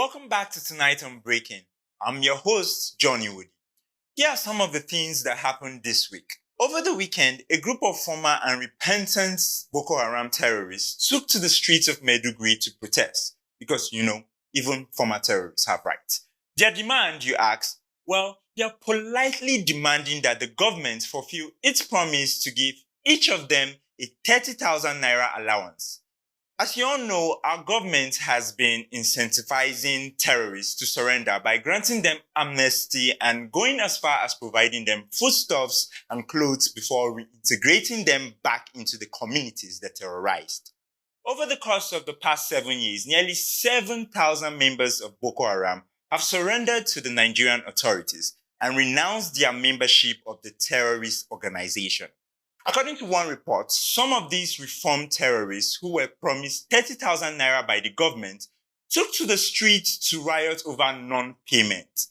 Welcome back to Tonight on Breaking. I'm your host, John Iwodi. Here are some of the things that happened this week. Over the weekend, a group of former and repentant Boko Haram terrorists took to the streets of Maiduguri to protest. Because, even former terrorists have rights. Their demand, you ask, well, they are politely demanding that the government fulfill its promise to give each of them a 30,000 naira allowance. As you all know, our government has been incentivizing terrorists to surrender by granting them amnesty and going as far as providing them foodstuffs and clothes before reintegrating them back into the communities they terrorized. Over the course of the past 7 years, nearly 7,000 members of Boko Haram have surrendered to the Nigerian authorities and renounced their membership of the terrorist organization. According to one report, some of these reformed terrorists who were promised 30,000 naira by the government took to the streets to riot over non-payment.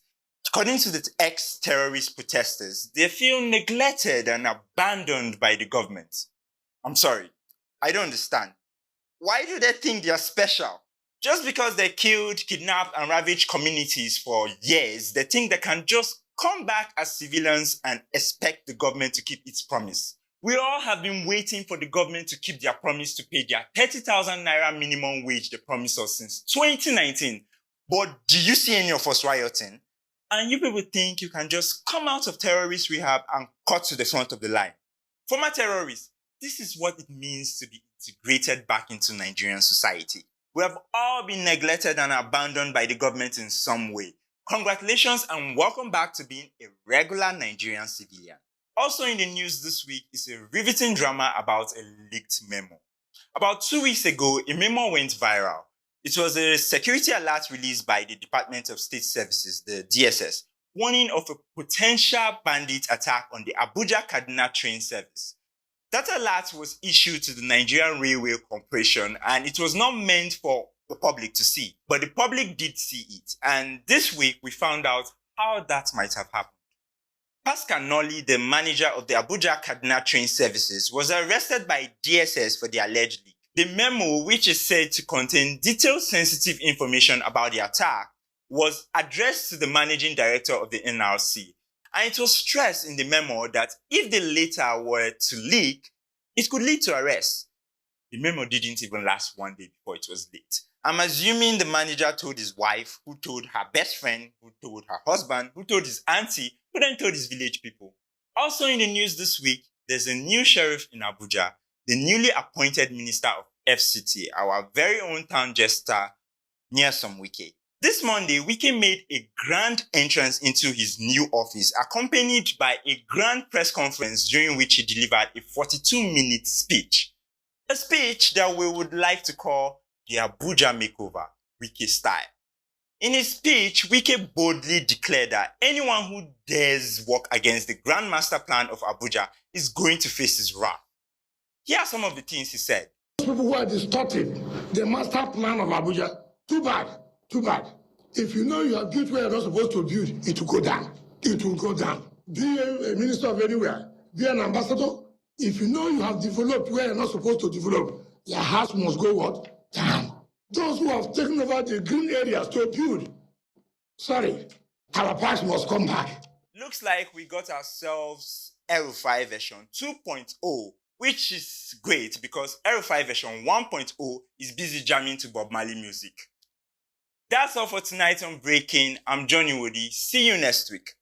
According to the ex-terrorist protesters, they feel neglected and abandoned by the government. I'm sorry, I don't understand. Why do they think they are special? Just because they killed, kidnapped, and ravaged communities for years, they think they can just come back as civilians and expect the government to keep its promise. We all have been waiting for the government to keep their promise to pay their 30,000 naira minimum wage they promised us since 2019. But do you see any of us rioting? And you people think you can just come out of terrorist rehab and cut to the front of the line. Former terrorists, this is what it means to be integrated back into Nigerian society. We have all been neglected and abandoned by the government in some way. Congratulations and welcome back to being a regular Nigerian civilian. Also in the news this week is a riveting drama about a leaked memo. About 2 weeks ago, a memo went viral. It was a security alert released by the Department of State Services, the DSS, warning of a potential bandit attack on the Abuja-Kaduna Train Service. That alert was issued to the Nigerian Railway Corporation and it was not meant for the public to see, but the public did see it. And this week we found out how that might have happened. Pascal Nolly, the manager of the Abuja-Kaduna Train Services, was arrested by DSS for the alleged leak. The memo, which is said to contain detailed sensitive information about the attack, was addressed to the managing director of the NRC. And it was stressed in the memo that if the letter were to leak, it could lead to arrest. The memo didn't even last 1 day before it was leaked. I'm assuming the manager told his wife, who told her best friend, who told her husband, who told his auntie, who then told his village people. Also in the news this week, there's a new sheriff in Abuja, the newly appointed Minister of FCT, our very own town jester, Nyesome Wike. This Monday, Wike made a grand entrance into his new office, accompanied by a grand press conference during which he delivered a 42-minute speech. A speech that we would like to call the Abuja Makeover, Wike style. In his speech, Wike boldly declared that anyone who dares work against the grand master plan of Abuja is going to face his wrath. Here are some of the things he said. People who are distorting the master plan of Abuja, too bad, too bad. If you know you have built where you're not supposed to build, it will go down. It will go down. Be a minister of anywhere, be an ambassador. If you know you have developed where you're not supposed to develop, your house must go what? Down. Those who have taken over the green areas to build, our past must come back. Looks like we got ourselves El-Rufai version 2.0, which is great because El-Rufai version 1.0 is busy jamming to Bob Marley music. That's all for tonight on Breaking. I'm John Iwodi. See you next week.